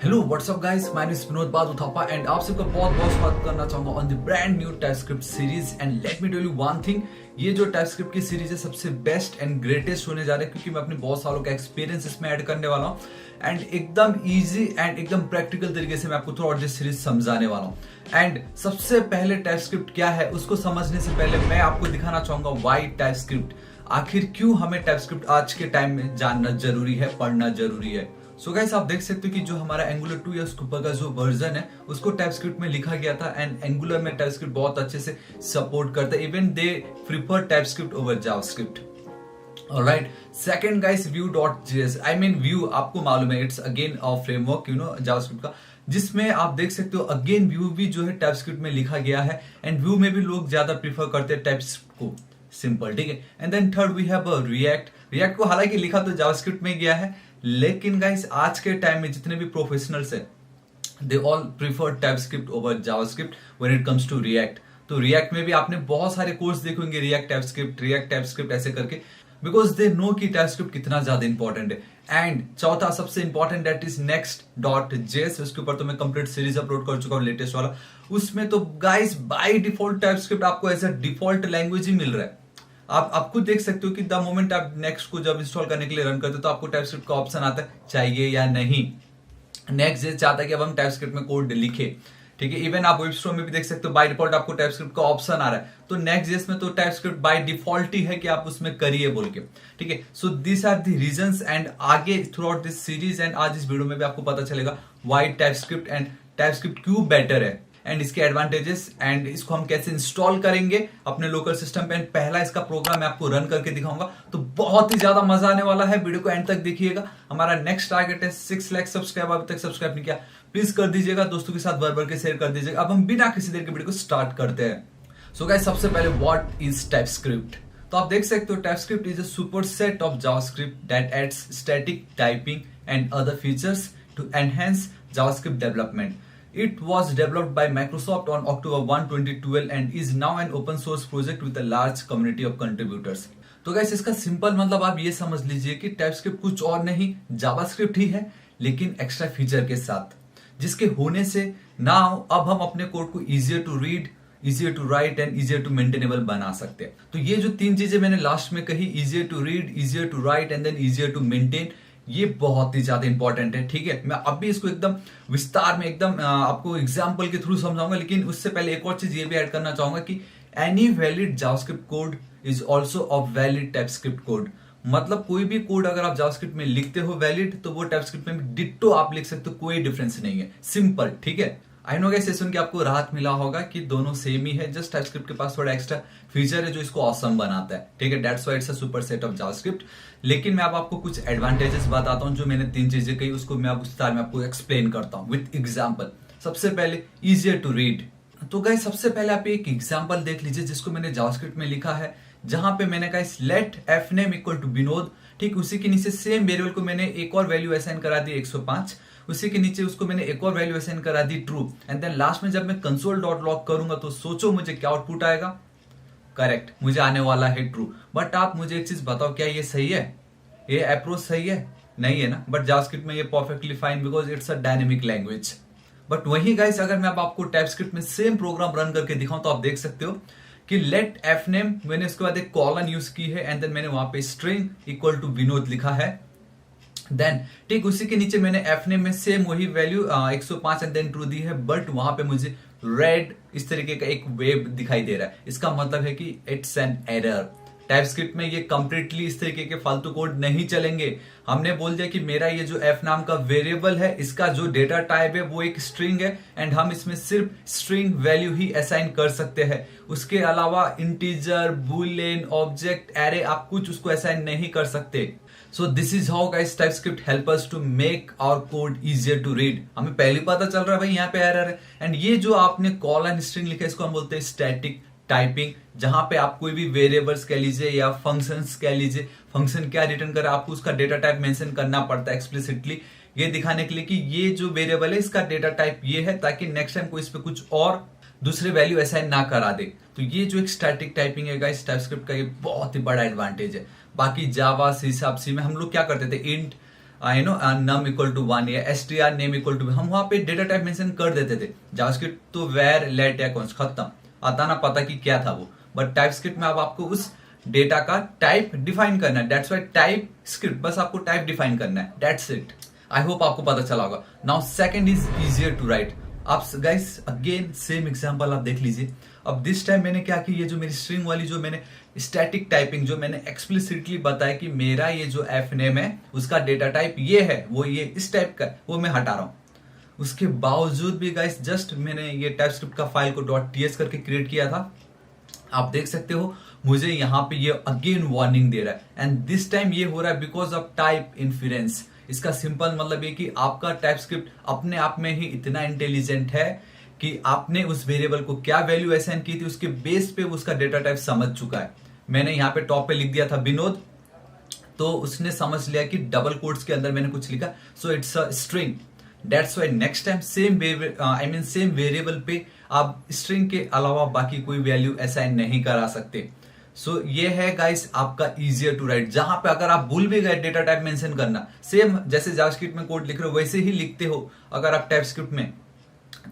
Hello what's up guys, my name is Vinod Badu Thapa and आप सबका बहुत बहुत स्वागत करना चाहूंगा on the brand new TypeScript series. And let me tell you one thing, ये जो टाइपस्क्रिप्ट की सीरीज है सबसे बेस्ट एंड ग्रेटेस्ट होने जा रहा है क्योंकि मैं अपने बहुत सालों का एक्सपीरियंस इसमें ऐड करने वाला हूँ एंड एकदम इजी एंड एकदम प्रैक्टिकल तरीके से मैं आपको थ्रू आउट दिस सीरीज समझाने वाला हूँ। एंड सबसे पहले टाइपस्क्रिप्ट क्या है उसको समझने से पहले मैं आपको दिखाना चाहूंगा व्हाई टाइपस्क्रिप्ट, आखिर क्यों हमें टाइपस्क्रिप्ट आज के टाइम में जानना जरूरी है, पढ़ना जरूरी है। सो गाइस आप देख सकते हो कि जो हमारा एंगुलर 2 या उसके ऊपर का जो वर्जन है उसको टाइपस्क्रिप्ट में लिखा गया था एंड एंगुलर में टाइपस्क्रिप्ट बहुत अच्छे से सपोर्ट करता है, even they prefer TypeScript over JavaScript. Alright, second guys Vue.js, I mean view आपको मालूम है it's again a framework JavaScript का, जिसमें आप देख सकते हो अगेन व्यू भी जो है टाइपस्क्रिप्ट में लिखा गया है एंड व्यू में भी लोग ज्यादा प्रीफर करते हैं टाइपस्क्रिप्ट को, सिंपल, ठीक है। And then third we have React को हालांकि लिखा तो जावास्क्रिप्ट में गया है, लेकिन गाइस आज के टाइम में जितने भी प्रोफेशनल्स हैं they all prefer TypeScript over JavaScript when it comes to React. तो रिएक्ट में भी आपने बहुत सारे कोर्स देखेंगे, रिएक्ट टाइपस्क्रिप्ट ऐसे करके, बिकॉज दे नो कि टाइपस्क्रिप्ट कितना ज्यादा इंपॉर्टेंट है। एंड चौथा सबसे इंपॉर्टेंट दैट इज Next.js, उसके ऊपर तो मैं कंप्लीट सीरीज अपलोड कर चुका हूँ लेटेस्ट वाला। उसमें तो गाइस बाय डिफॉल्ट टाइपस्क्रिप्ट आपको एज अ डिफॉल्ट लैंग्वेज ही मिल रहा है। आप खुद देख सकते हो कि द मोमेंट आप नेक्स्ट को जब इंस्टॉल करने के लिए रन करते हो तो आपको टाइपस्क्रिप्ट का ऑप्शन आता है चाहिए या नहीं। नेक्स्ट जे चाहता है कि अब हम टाइपस्क्रिप्ट में कोड लिखे, ठीक है। इवन आप वेब स्टोर में भी देख सकते हो बाय डिफॉल्ट आपको टाइपस्क्रिप्ट का ऑप्शन आ रहा है, तो नेक्स्ट जेस में तो टाइपस्क्रिप्ट बाय डिफॉल्ट ही है कि आप उसमें करिए बोल के, ठीक है। So this are the reasons and आगे throughout this series and आज इस वीडियो में भी आपको पता चलेगा व्हाई टाइपस्क्रिप्ट एंड टाइपस्क्रिप्ट क्यों बेटर है एंड इसके एडवांटेजेस एंड इसको हम कैसे इंस्टॉल करेंगे अपने लोकल सिस्टम पे। एंड पहला इसका प्रोग्राम मैं आपको रन करके दिखाऊंगा, तो बहुत ही ज्यादा मजा आने वाला है, वीडियो को एंड तक देखिएगा। हमारा नेक्स्ट टारगेट है 6 लाख सब्सक्राइब, अभी तक सब्सक्राइब नहीं किया प्लीज कर दीजिएगा, दोस्तों के साथ भर के शेयर कर दीजिएगा। अब हम बिना किसी देर के वीडियो को स्टार्ट करते हैं। सो गाइस सबसे पहले व्हाट इज टाइपस्क्रिप्ट, तो आप देख सकते हो TypeScript is a super set of JavaScript that adds static typing and other features to enhance JavaScript development. It was developed by Microsoft on October 1, 2012 and is now an open source project with a large community of contributors. तो guys इसका simple मतलब आप ये समझ लीजिए कि TypeScript कुछ और नहीं जावास्क्रिप्ट ही है, लेकिन एक्स्ट्रा फीचर के साथ, जिसके होने से नाउ अब हम अपने कोड को easier to read, easier to write and easier to maintainable बना सकते हैं। तो ये जो तीन चीजें मैंने लास्ट में कही, easier to read, easier to write and then easier to maintain, ये बहुत ही ज्यादा इंपॉर्टेंट है, ठीक है। मैं अभी इसको एकदम विस्तार में एकदम आपको एग्जांपल के थ्रू समझाऊंगा, लेकिन उससे पहले एक और चीज ये भी ऐड करना चाहूंगा कि any valid JavaScript code is also a valid TypeScript code. मतलब कोई भी कोड अगर आप जावास्क्रिप्ट में लिखते हो वैलिड, तो वो टाइपस्क्रिप्ट में डिट्टो आप लिख सकते हो, कोई डिफरेंस नहीं है, सिंपल, ठीक है। आई नो गाइस ये सुन के आपको राहत मिला होगा कि दोनों सेम ही है, जस्ट टाइपस्क्रिप्ट के पास थोड़ा एक्स्ट्रा फीचर है जो इसको ऑसम बनाता है, ठीक है। That's why it's a super set of JavaScript. लेकिन मैं अब आपको कुछ एडवांटेजेस बताता हूं, जो मैंने तीन चीजें कही उसको मैं अब विस्तार में आपको एक्सप्लेन करता हूं विद एग्जांपल। सबसे पहले इजियर टू रीड, तो गाइस सबसे पहले आप एक एग्जांपल देख लीजिए जिसको मैंने जावास्क्रिप्ट में लिखा है, जहां पे मैंने कहा let fname equal to Vinod, ठीक। उसी के नीचे सेम वेरिएबल को मैंने एक और वैल्यू असाइन करा दी 105, उसी के नीचे उसको मैंने एक और वैल्यू असाइन करा दी ट्रू, एंड देन लास्ट में जब मैं console.log करूंगा तो सोचो मुझे क्या आउटपुट आएगा, करेक्ट, मुझे आने वाला है ट्रू। बट आप मुझे एक चीज बताओ, क्या ये सही है, ये अप्रोच सही है? नहीं है ना, बट जावास्क्रिप्ट में ये perfectly fine because it's a dynamic language. But वही गाइस अगर मैं अब आपको टाइपस्क्रिप्ट में सेम प्रोग्राम रन करके दिखाऊं तो आप देख सकते हो कि लेट fname, मैंने उसके बाद एक कॉलन यूज की है एंड देन मैंने वहां पे स्ट्रिंग इक्वल टू विनोद लिखा है, देन ठीक उसी के नीचे मैंने fname में सेम वही वैल्यू 105 एंड देन ट्रू दी है, बट वहां पे मुझे रेड इस तरीके का एक वेव दिखाई दे रहा है। इसका मतलब है कि इट्स एन एरर। टाइपस्क्रिप्ट में ये कंप्लीटली इस तरीके के फालतू कोड नहीं चलेंगे। हमने बोल दिया कि मेरा ये जो f नाम का वेरिएबल है, इसका जो डेटा टाइप है वो एक स्ट्रिंग है एंड हम इसमें सिर्फ स्ट्रिंग वैल्यू ही असाइन कर सकते हैं, उसके अलावा इंटीजर, बूलियन, ऑब्जेक्ट, एरे आप कुछ उसको असाइन नहीं कर सकते। So this is how guys TypeScript help us to make our code easier to read. हमें पहले पता चल रहा है भाई यहाँ पे एरर है, एंड ये जो आपने कॉलन स्ट्रिंग लिखा है इसको हम बोलते हैं स्टैटिक टाइपिंग, जहां पे आप कोई भी वेरिएबल्स कह लीजिए या फंक्शंस कह लीजिए, फंक्शन क्या रिटर्न करे आपको उसका डेटा टाइप मेंशन करना पड़ता है एक्सप्लिसिटली, ये दिखाने के लिए कि ये जो वेरिएबल है इसका डेटा टाइप ये है, ताकि नेक्स्ट टाइम कोई इस पे कुछ और दूसरे वैल्यू असाइन ना करा दे। तो ये जो एक स्टैटिक टाइपिंग है गाइस टाइपस्क्रिप्ट का, ये बहुत ही बड़ा एडवांटेज है। बाकी जावा, सी शार्प, सी में हम लोग क्या करते थे, int I no num equal to 1 या str नेम इक्वल टू, हम वहां पे डेटा टाइप मेंशन कर देते थे। जावास्क्रिप्ट तो वेर लेट या कॉन्स्ट खत्म, आता ना पता कि क्या था वो। बट टाइपस्क्रिप्ट में अब आपको उस डेटा का टाइप डिफाइन करना है, दैट्स व्हाई टाइप स्क्रिप्ट, बस आपको टाइप डिफाइन करना है, दैट्स इट। आई होप आपको पता चला होगा। Now second is easier to write. आप गाइस अगेन सेम एग्जांपल आप देख लीजिए। अब दिस टाइम मैंने क्या कि ये जो मेरी स्ट्रिंग वाली जो मैंने स्टैटिक टाइपिंग जो मैंने एक्सप्लिसिटली बताया कि मेरा ये जो एफ नेम है उसका डेटा टाइप ये है, वो ये इस टाइप का, वो मैं हटा रहा हूं। उसके बावजूद भी गाइस जस्ट मैंने ये टाइपस्क्रिप्ट का फाइल को .ts करके क्रिएट किया था। आप देख सकते हो मुझे यहाँ पे ये अगेन वार्निंग दे रहा है, एंड दिस टाइम ये हो रहा है बिकॉज ऑफ टाइप इन्फ्लुएंस। इसका सिंपल मतलब ये कि आपका टाइपस्क्रिप्ट अपने आप में ही इतना इंटेलिजेंट है कि आपने उस वेरिएबल को क्या वैल्यू असाइन की थी उसके बेस पे उसका डेटा टाइप समझ चुका है। मैंने यहाँ पे टॉप पे लिख दिया था विनोद, तो उसने समझ लिया कि डबल कोट्स के अंदर मैंने कुछ लिखा, so it's a string. That's why next time same variable पे आप स्ट्रिंग के अलावा बाकी कोई वैल्यू असाइन नहीं करा सकते। सो ये है गाइस आपका इजियर टू राइट, जहां पे अगर आप भूल भी गए डेटा टाइप मेंशन करना, सेम जैसे जावास्क्रिप्ट में कोड लिख रहे हो वैसे ही लिखते हो अगर आप टाइपस्क्रिप्ट में,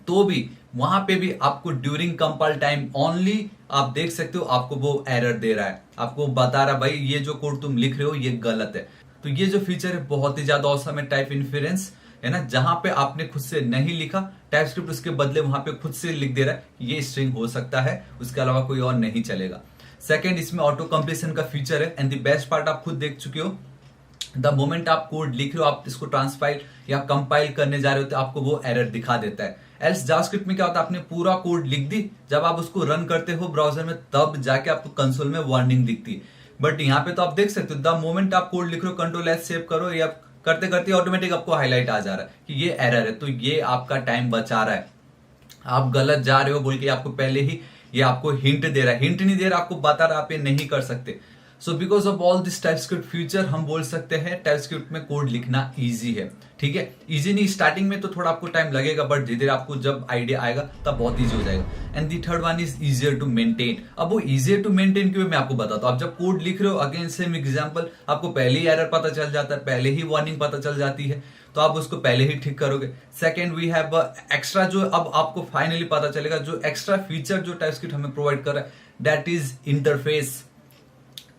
तो भी वहां पे भी आपको ड्यूरिंग कंपाइल टाइम ओनली आप देख सकते हो आपको वो एरर दे रहा है, आपको बता रहा है भाई ये जो कोड तुम लिख रहे हो ये गलत है। तो ये जो फीचर है बहुत ही ज्यादा औसम है, टाइप इन्फ्लुएंस है ना, जहां पे आपने खुद से नहीं लिखा टाइपस्क्रिप्ट उसके बदले वहां पे खुद से लिख दे रहा है ये स्ट्रिंग हो सकता है, उसके अलावा कोई और नहीं चलेगा। सेकेंड, इसमें ऑटो कंप्लीशन का फीचर है, एंड द बेस्ट पार्ट आप खुद देख चुके हो, द मोमेंट आप कोड लिख रहे हो आप इसको ट्रांसपाइल या कंपाइल करने जा रहे हो तो आपको वो एरर दिखा देता है। एल्स जावास्क्रिप्ट में क्या होता है, आपने पूरा कोड लिख दी, जब आप उसको रन करते हो ब्राउजर में तब जाके आपको कंसोल में वार्निंग दिखती है। बट यहाँ पे तो आप देख सकते हो द मोमेंट आप कोड लिख रहे हो, कंट्रोल एस सेव करो या करते करते ऑटोमेटिक आपको हाईलाइट आ जा रहा है कि ये एरर है, तो ये आपका टाइम बचा रहा है। आप गलत जा रहे हो बोल के आपको पहले ही ये आपको हिंट दे रहा है, हिंट नहीं दे रहा, आपको बता रहा है आप ये नहीं कर सकते। So because of all this TypeScript feature हम बोल सकते हैं टाइपस्क्रिप्ट में कोड लिखना इजी है। ठीक है, इजी नहीं, स्टार्टिंग में तो थोड़ा आपको टाइम लगेगा, बट धीरे धीरे आपको जब आइडिया आएगा तब बहुत इजी हो जाएगा। And the third one is easier to maintain. अब वो इजियर टू मेंटेन क्यों मैं आपको बताता हूँ। आप जब कोड लिख रहे हो अगेन सेम एग्जांपल, आपको पहले ही एरर पता चल जाता है, पहले ही वार्निंग पता चल जाती है, तो आप उसको पहले ही ठीक करोगे। सेकेंड, वी हैव एक्स्ट्रा, जो अब आपको फाइनली पता चलेगा जो एक्स्ट्रा फीचर जो टाइपस्क्रिप्ट हमें प्रोवाइड कर रहा है, that is interface,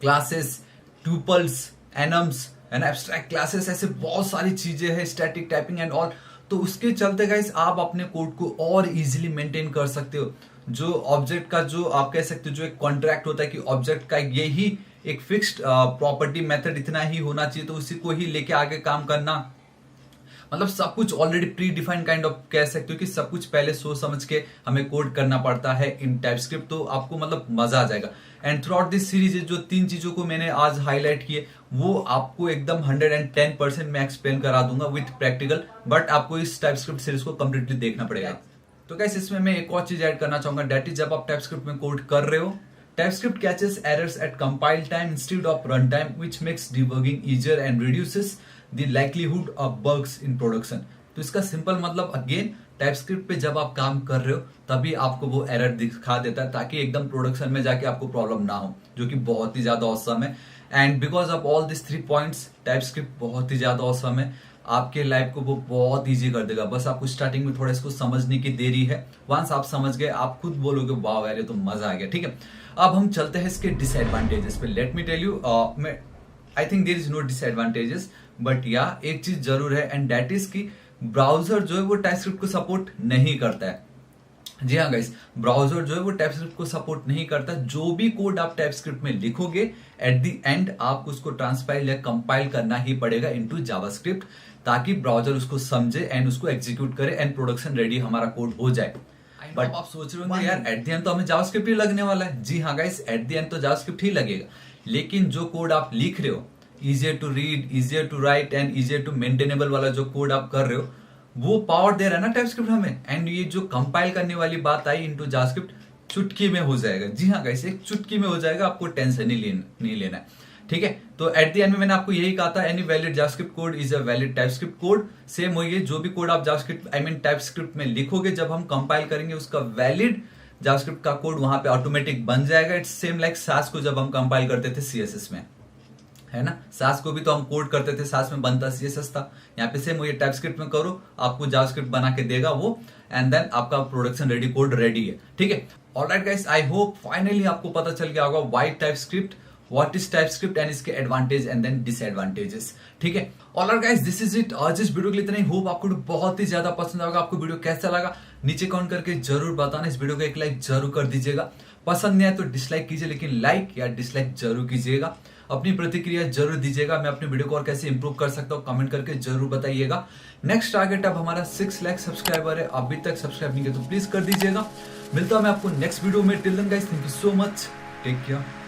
classes, tuples, enums and abstract classes, ऐसे बहुत सारी चीजें हैं, स्टैटिक टाइपिंग एंड ऑल। तो उसके चलते गाइस आप अपने कोड को और इजीली मेंटेन कर सकते हो। जो ऑब्जेक्ट का जो आप कह सकते हो जो एक कॉन्ट्रैक्ट होता है कि ऑब्जेक्ट का यही एक फिक्स्ड प्रॉपर्टी मेथड इतना ही होना चाहिए, तो उसी को ही लेके आगे काम करना, मतलब सब कुछ already pre defined kind of कह सकते हो कि सब कुछ पहले सोच समझ के हमें कोड करना पड़ता है इन टाइपस्क्रिप्ट, तो आपको मतलब मजा आ जाएगा। And through out this series जो 3 चीजों को मैंने आज हाईलाइट किए वो आपको एकदम 110% मैं एक्सप्लेन करा दूंगा विथ प्रैक्टिकल, बट आपको इस टाइपस्क्रिप्ट सीरीज को कंप्लीटली देखना पड़ेगा। तो गाइस इसमें मैं एक और चीज ऐड करना चाहूंगा, दैट इज जब आप टाइपस्क्रिप्ट में कोड कर रहे हो, TypeScript catches errors at compile time instead of runtime, which makes debugging easier and reduces the likelihood of bugs in production. तो इसका सिंपल मतलब अगेन TypeScript पे जब आप काम कर रहे हो तभी आपको वो एरर दिखा देता है, ताकि एकदम प्रोडक्शन में जाके आपको प्रॉब्लम ना हो, जो कि बहुत ही ज्यादा ऑसम है। And because of all this 3 points TypeScript बहुत ही ज्यादा ऑसम है, आपके लाइफ को वो बहुत इजी कर देगा। बस आपको स्टार्टिंग में थोड़ा इसको समझने की देरी है, वंस आप समझ गए आप खुद बोलोगे वाह यार ये तो मजा आ गया। ठीक है, अब हम चलते हैं इसके डिसएडवांटेजेस पे। Let me tell you, I think there is no disadvantages, but या एक चीज जरूर है, एंड दैट इज कि ब्राउजर जो है वो टाइपस्क्रिप्ट को सपोर्ट नहीं करता है। जी हाँ गाइस, ब्राउजर जो है वो टाइपस्क्रिप्ट को सपोर्ट नहीं करता। जो भी कोड आप टाइपस्क्रिप्ट में लिखोगे एट द एंड आपको उसको ट्रांसपाइल या कंपाइल करना ही पड़ेगा इनटू जावास्क्रिप्ट, ताकि ब्राउजर उसको समझे एंड उसको एग्जीक्यूट करे एंड प्रोडक्शन रेडी हमारा कोड हो जाए। बट आप सोच रहे होंगे यार एट द एंड तो हमें जावास्क्रिप्ट ही लगने वाला है। जी हाँ गाइस, एट द एंड तो जावास्क्रिप्ट ही लगेगा, लेकिन जो कोड आप लिख रहे हो, easier to read, easier to write and easier to maintainable वाला जो कोड आप कर रहे हो, वो पावर दे रहा है ना टाइपस्क्रिप्ट हमें। एंड ये जो कंपाइल करने वाली बात आई इनटू जावास्क्रिप्ट, चुटकी में हो जाएगा। जी हाँ गाइस, एक चुटकी में हो जाएगा, आपको टेंशन नहीं लेना है। ठीक है, तो एट द एंड में मैंने आपको यही कहा था, any valid JavaScript code is a valid TypeScript code. Same वही, जो भी कोड आप जावास्क्रिप्ट टाइपस्क्रिप्ट में लिखोगे, जब हम कंपाइल करेंगे उसका वैलिड जावास्क्रिप्ट का कोड वहां पे ऑटोमेटिक बन जाएगा। इट्स सेम लाइक सास को जब हम कंपाइल करते थे CSS में। है ना। सास को भी तो हम कोड करते थे, सास में बनता ये सस्ता। यहाँ पे सेम ये टाइपस्क्रिप्ट में करो, आपको जावास्क्रिप्ट बना के देगा वो, एंड देन आपका प्रोडक्शन रेडी कोड रेडी है, ठीक है। Alright guys, I hope finally आपको पता चल गया होगा why TypeScript, what is TypeScript and इसके एडवांटेज एंड देन डिसएडवांटेजेस, ठीक है। Alright guys, this is it आज इस वीडियो के लिए इतना ही। होप आपको बहुत ही ज्यादा पसंद आएगा। आपको वीडियो कैसा लगा नीचे कमेंट करके जरूर बताना। इस वीडियो को एक लाइक जरूर कर दीजिएगा। पसंद नहीं आए तो डिसलाइक कीजिए, लेकिन लाइक या डिसलाइक जरूर कीजिएगा। अपनी प्रतिक्रिया जरूर दीजिएगा। मैं अपने वीडियो को और कैसे इंप्रूव कर सकता हूँ कमेंट करके जरूर बताइएगा। नेक्स्ट टारगेट अब हमारा 6 लाख सब्सक्राइबर है। अभी तक सब्सक्राइब नहीं किया तो प्लीज कर दीजिएगा। मिलता हूं मैं आपको नेक्स्ट वीडियो में। Till then guys, thank you so much, take care.